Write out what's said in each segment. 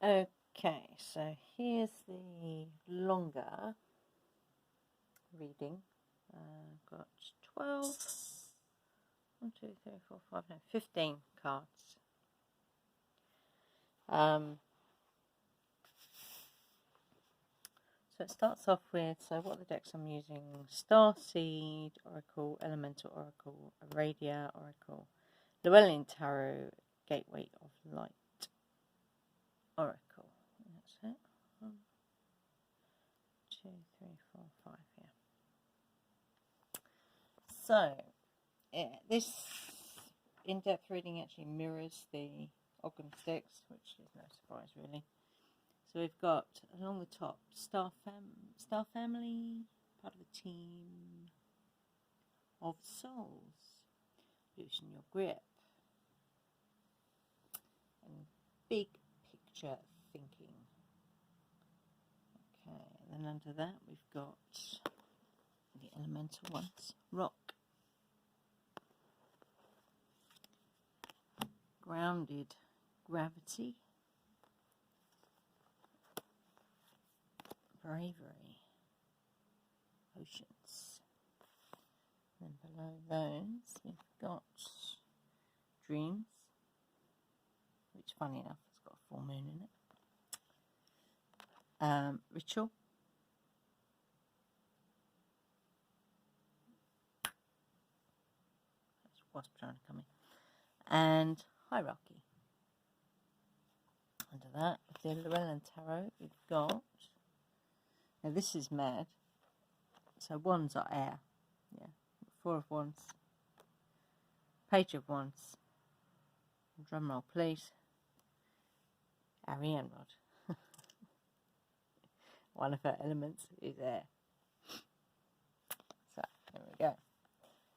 Okay, so here's the longer reading. Got 12, 1, 2, 3, 4, 5, no, 15 cards. So it starts off with, so what are the decks I'm using? Starseed Oracle, Elemental Oracle, Aradia Oracle, Llewellyn Tarot, Gateway of Light Oracle. That's it. 1, 2, 3, 4, 5, yeah. So, this in-depth reading actually mirrors the Ogham Sticks, which is no surprise really. So we've got, along the top, Star Family, part of a team of souls. Loosen your grip. And big picture thinking. Okay, and then under that we've got the elemental ones. Rock. Grounded. Gravity. Bravery. Oceans. Then below those we've got Dreams, which funny enough has got a full moon in it. Ritual. That's wasp trying to come in. And Hierarchy. Under that, with the Llewellyn Tarot, we've got, now this is mad, so wands are air, yeah, 4 of wands, Page of wands, drum roll please, Ariane rod, one of her elements is air, so there we go.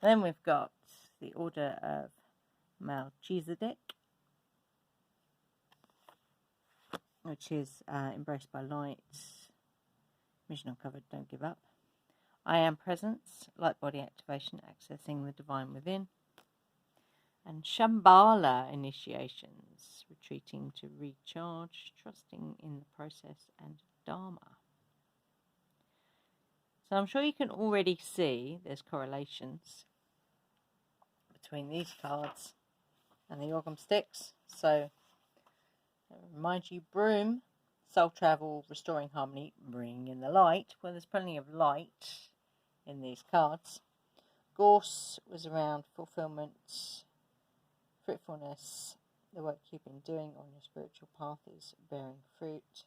Then we've got the Order of Melchizedek, which is embraced by light, mission uncovered, don't give up. I am presence, light body activation, accessing the divine within. And Shambhala initiations, retreating to recharge, trusting in the process, and Dharma. So I'm sure you can already see there's correlations between these cards and the Ogham Sticks. So remind you, Broom, soul travel, restoring harmony, bringing in the light. Well, there's plenty of light in these cards. Gorse was around fulfillment, fruitfulness, the work you've been doing on your spiritual path is bearing fruit.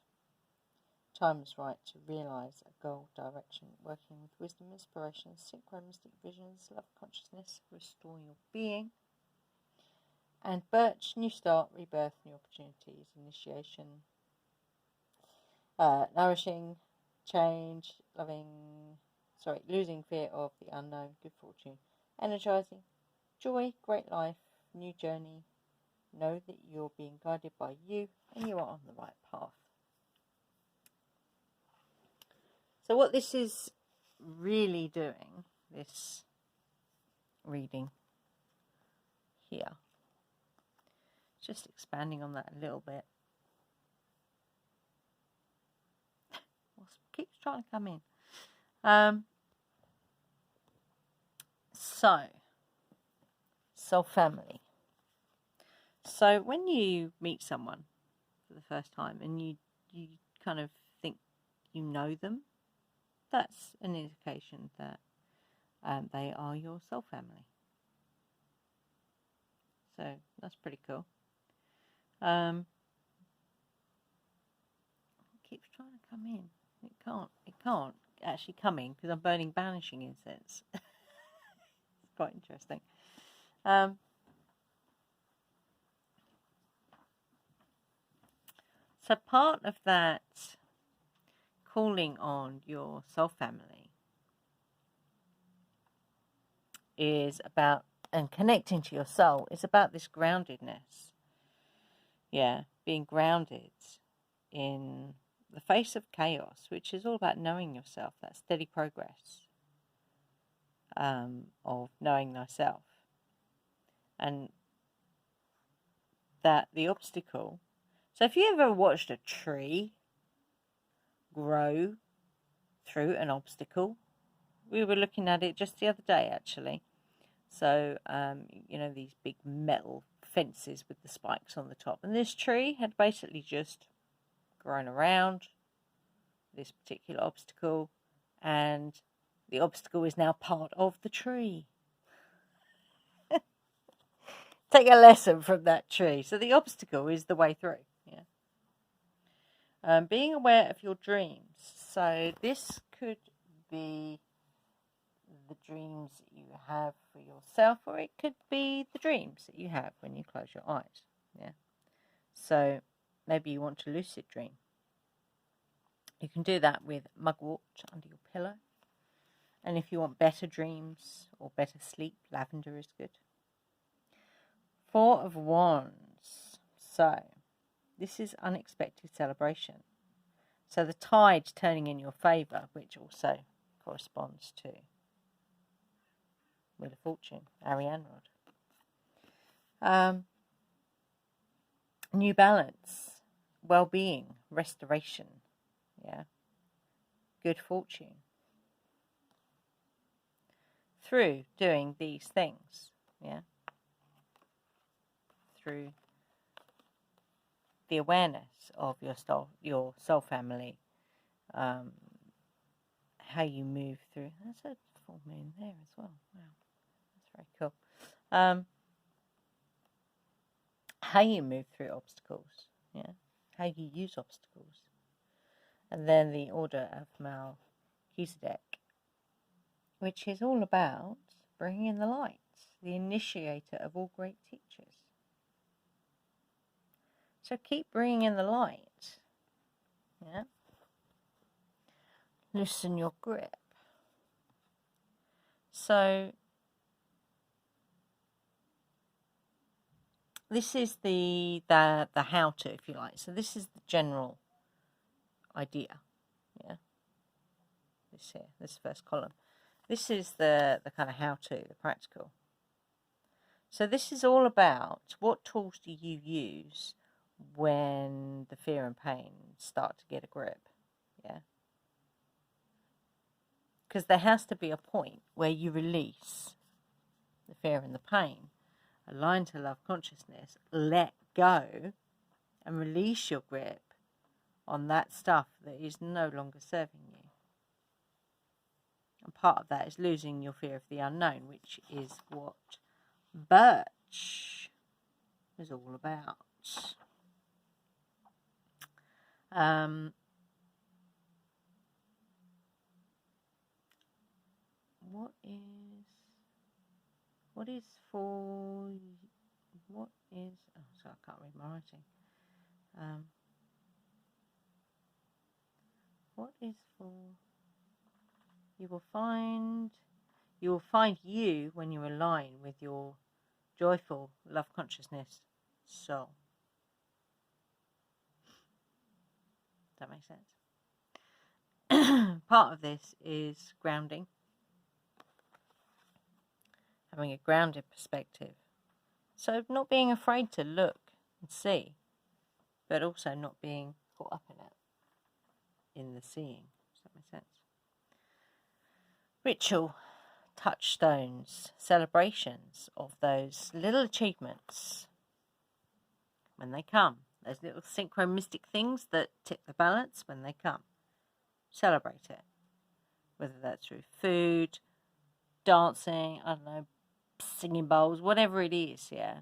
Time is right to realise a goal, direction, working with wisdom, inspiration, synchronistic visions, love consciousness, restore your being. And Birch, new start, rebirth, new opportunities, initiation, nourishing, change, losing fear of the unknown, good fortune, energizing, joy, great life, new journey. Know that you're being guided by you and you are on the right path. So what this is really doing, this reading here, just expanding on that a little bit. Keeps trying to come in. Soul family. So when you meet someone for the first time and you kind of think you know them, that's an indication that they are your soul family. So that's pretty cool. It keeps trying to come in. It can't actually come in because I'm burning banishing incense. It's quite interesting. So part of that calling on your soul family is about, and connecting to your soul is about this groundedness. Yeah, being grounded in the face of chaos, which is all about knowing yourself, that steady progress of knowing thyself. And that the obstacle So if you ever watched a tree grow through an obstacle, we were looking at it just the other day actually. So, you know, these big metal fences with the spikes on the top. And this tree had basically just grown around this particular obstacle, and the obstacle is now part of the tree. Take a lesson from that tree. So the obstacle is the way through. Yeah. Being aware of your dreams. So this could be the dreams that you have for yourself, or it could be the dreams that you have when you close your eyes. Yeah. So maybe you want to lucid dream. You can do that with mugwort under your pillow. And if you want better dreams or better sleep, lavender is good. 4 of Wands. So this is unexpected celebration. So the tide turning in your favour, which also corresponds to Wheel of Fortune, Ariane Rod. New balance, well-being, restoration, yeah, good fortune. Through doing these things, yeah, through the awareness of your soul family, how you move through. That's a full moon there as well. Wow, that's very cool. How you move through obstacles, yeah, how you use obstacles. And then the Order of Melchizedek, which is all about bringing in the light, the initiator of all great teachers. So keep bringing in the light, yeah. Loosen your grip. So this is the how-to, if you like. So this is the general idea, yeah. This first column. This is the kind of how-to, the practical. So this is all about what tools do you use when the fear and pain start to get a grip, yeah. Because there has to be a point where you release the fear and the pain, align to love consciousness, let go, and release your grip on that stuff that is no longer serving you. And part of that is losing your fear of the unknown, which is what Birch is all about. Sorry, I can't read my writing. What is for, you will find you when you align with your joyful love consciousness soul. Does that make sense? Part of this is grounding, having a grounded perspective. So not being afraid to look and see, but also not being caught up in it, in the seeing. Does that make sense? Ritual, touchstones, celebrations of those little achievements when they come. Those little synchronistic things that tip the balance when they come. Celebrate it. Whether that's through food, dancing, I don't know, singing bowls, whatever it is, yeah.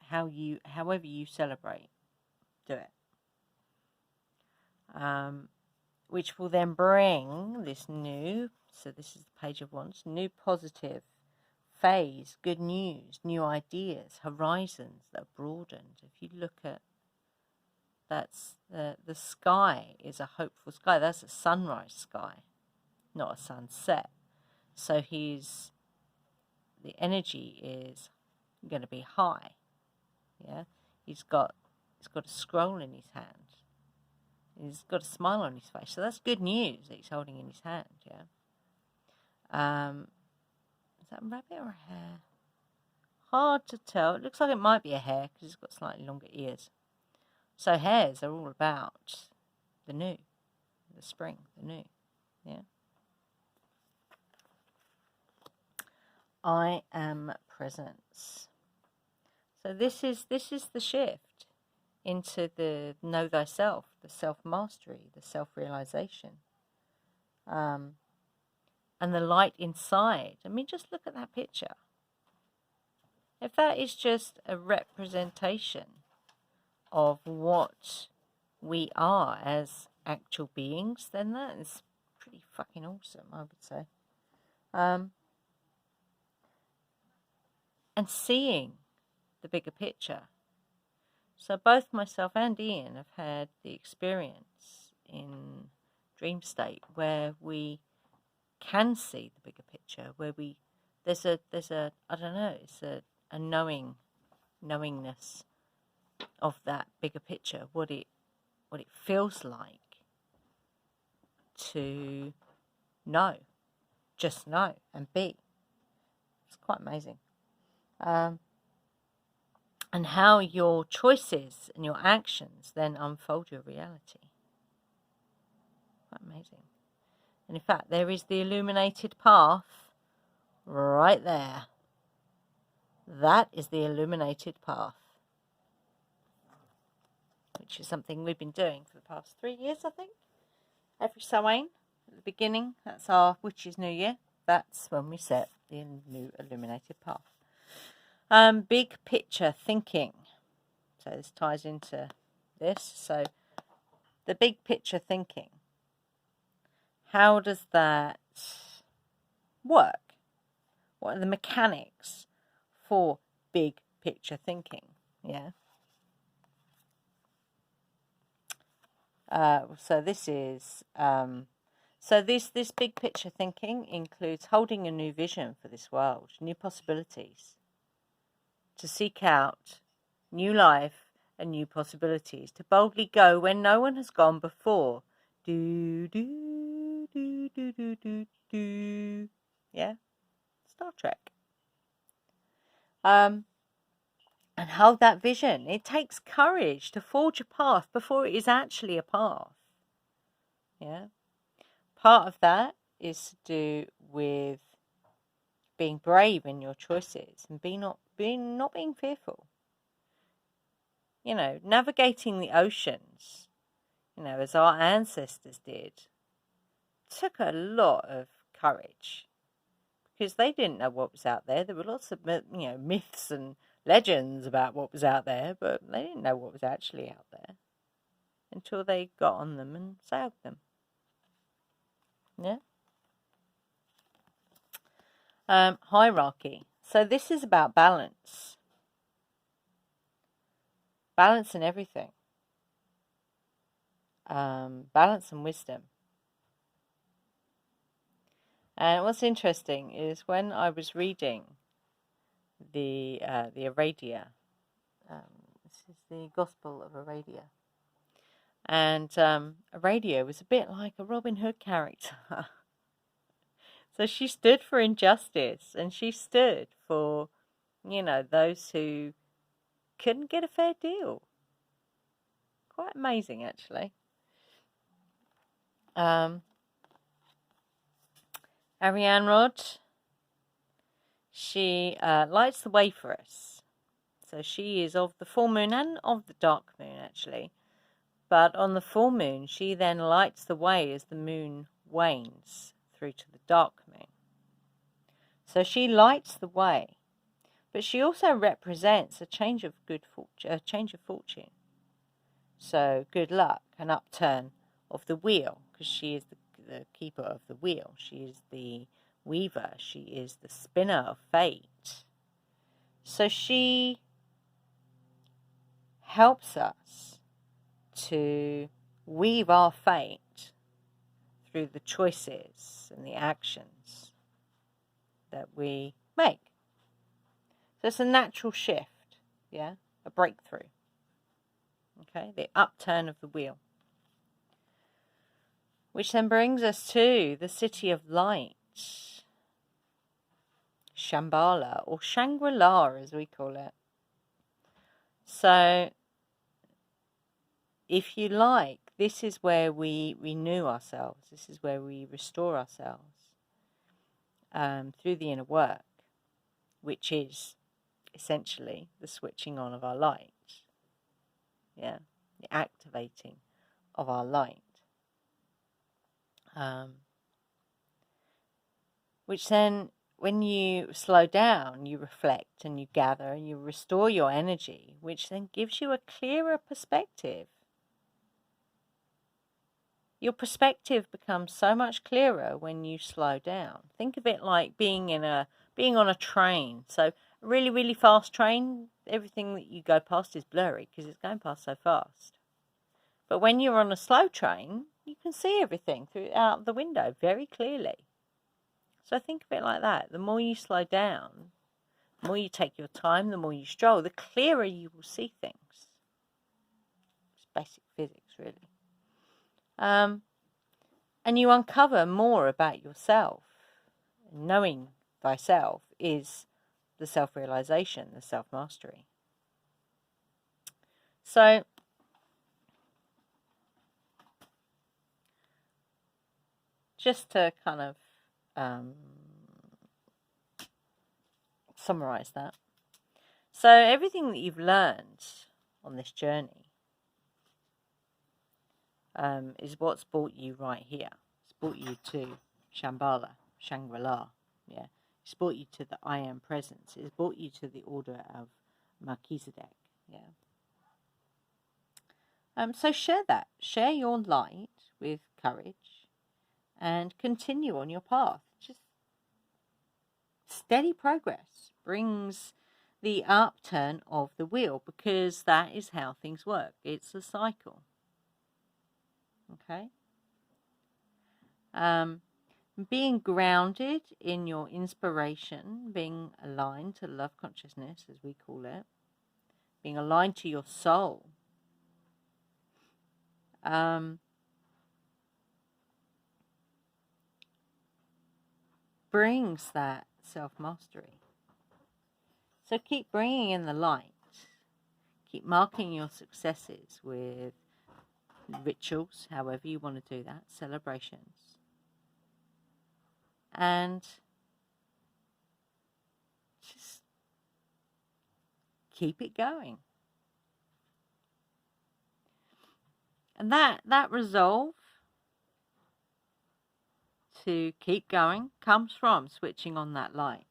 However you celebrate, do it. Which will then bring this new, so this is the Page of Wands, new positive phase, good news, new ideas, horizons that are broadened. If you look at, that's the sky is a hopeful sky. That's a sunrise sky, not a sunset. So the energy is going to be high. Yeah, he's got a scroll in his hand. He's got a smile on his face. So that's good news that he's holding in his hand. Yeah. Is that a rabbit or a hare? Hard to tell. It looks like it might be a hare because it's got slightly longer ears. So hairs are all about the new, the spring, the new. Yeah. I am presence. So this is the shift into the know thyself, the self-mastery, the self-realization. And the light inside. I mean, just look at that picture. If that is just a representation of what we are as actual beings, then that is pretty fucking awesome, I would say. And seeing the bigger picture. So both myself and Ian have had the experience in dream state where we can see the bigger picture, where there's a I don't know, it's a knowingness of that bigger picture, what it feels like to know, just know and be. It's quite amazing. And how your choices and your actions then unfold your reality. Quite amazing. And in fact, there is the illuminated path right there. That is the illuminated path, which is something we've been doing for the past 3 years, I think. Every Samhain, at the beginning, that's our Witch's New Year. That's when we set the new illuminated path. Big picture thinking. So this ties into this. So the big picture thinking. How does that work? What are the mechanics for big picture thinking? Yeah. So this is this big picture thinking includes holding a new vision for this world, new possibilities, to seek out new life and new possibilities, to boldly go when no one has gone before. Do do do do do do do. Yeah, Star Trek. And hold that vision. It takes courage to forge a path before it is actually a path. Yeah. Part of that is to do with being brave in your choices and not being fearful. You know, navigating the oceans, you know, as our ancestors did, took a lot of courage because they didn't know what was out there. There were lots of, you know, myths and legends about what was out there, but they didn't know what was actually out there until they got on them and sailed them. Yeah. Hierarchy. So this is about balance. Balance in everything. Balance and wisdom. And what's interesting is when I was reading the Aradia, this is the Gospel of Aradia, and Aradia was a bit like a Robin Hood character. So she stood for injustice, and she stood for, you know, those who couldn't get a fair deal. Quite amazing, actually. Ariane Rod, she lights the way for us. So she is of the full moon and of the dark moon, actually. But on the full moon, she then lights the way as the moon wanes through to the dark moon. So she lights the way, but she also represents a change of fortune. So good luck, an upturn of the wheel, because she is the keeper of the wheel. She is the weaver. She is the spinner of fate. So she helps us to weave our fate through the choices and the actions that we make. So it's a natural shift, yeah, a breakthrough. Okay, the upturn of the wheel. Which then brings us to the city of light, Shambhala, or Shangri-La as we call it. So if you like, this is where we renew ourselves. This is where we restore ourselves through the inner work, which is essentially the switching on of our light. Yeah, the activating of our light. Which then, when you slow down, you reflect and you gather and you restore your energy, which then gives you a clearer perspective. Your perspective becomes so much clearer when you slow down. Think of it like being on a train. So a really, really fast train, everything that you go past is blurry because it's going past so fast. But when you're on a slow train, you can see everything out the window very clearly. So think of it like that. The more you slow down, the more you take your time, the more you stroll, the clearer you will see things. It's basic physics, really. And you uncover more about yourself. Knowing thyself is the self-realization, the self-mastery. So, just to kind of summarize that. So, everything that you've learned on this journey is what's brought you right here. It's brought you to Shangri-La. Yeah, it's brought you to the I Am Presence. It's brought you to the order of Melchizedek. Yeah. So share that. Share your light with courage, and continue on your path. Just steady progress brings the upturn of the wheel, because that is how things work. It's a cycle. Okay. Being grounded in your inspiration, being aligned to love consciousness, as we call it, being aligned to your soul, brings that self-mastery. So keep bringing in the light. Keep marking your successes with rituals, however you want to do that, celebrations. And just keep it going. And that resolve to keep going comes from switching on that light,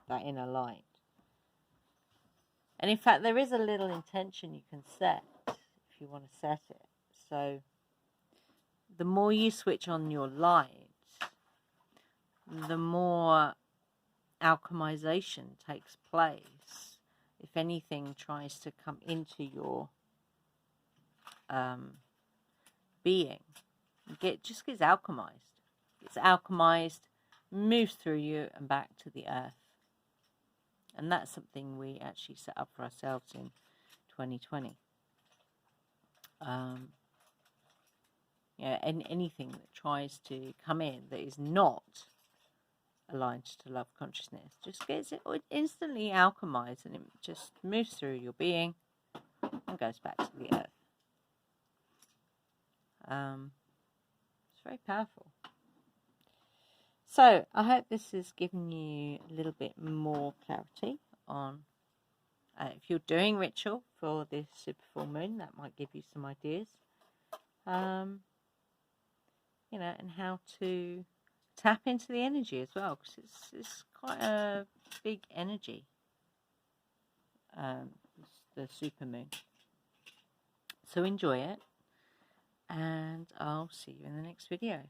that inner light. And in fact, there is a little intention you can set if you want to set it. So the more you switch on your light, the more alchemization takes place. If anything tries to come into your being, just gets alchemized. It's alchemized, moves through you and back to the earth. And that's something we actually set up for ourselves in 2020. And anything that tries to come in that is not aligned to love consciousness just gets it instantly alchemized, and it just moves through your being and goes back to the earth. It's very powerful. So I hope this has given you a little bit more clarity on if you're doing ritual for this super full moon, that might give you some ideas. And how to tap into the energy as well, because it's quite a big energy, the supermoon. So enjoy it, and I'll see you in the next video.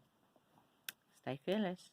Stay fearless.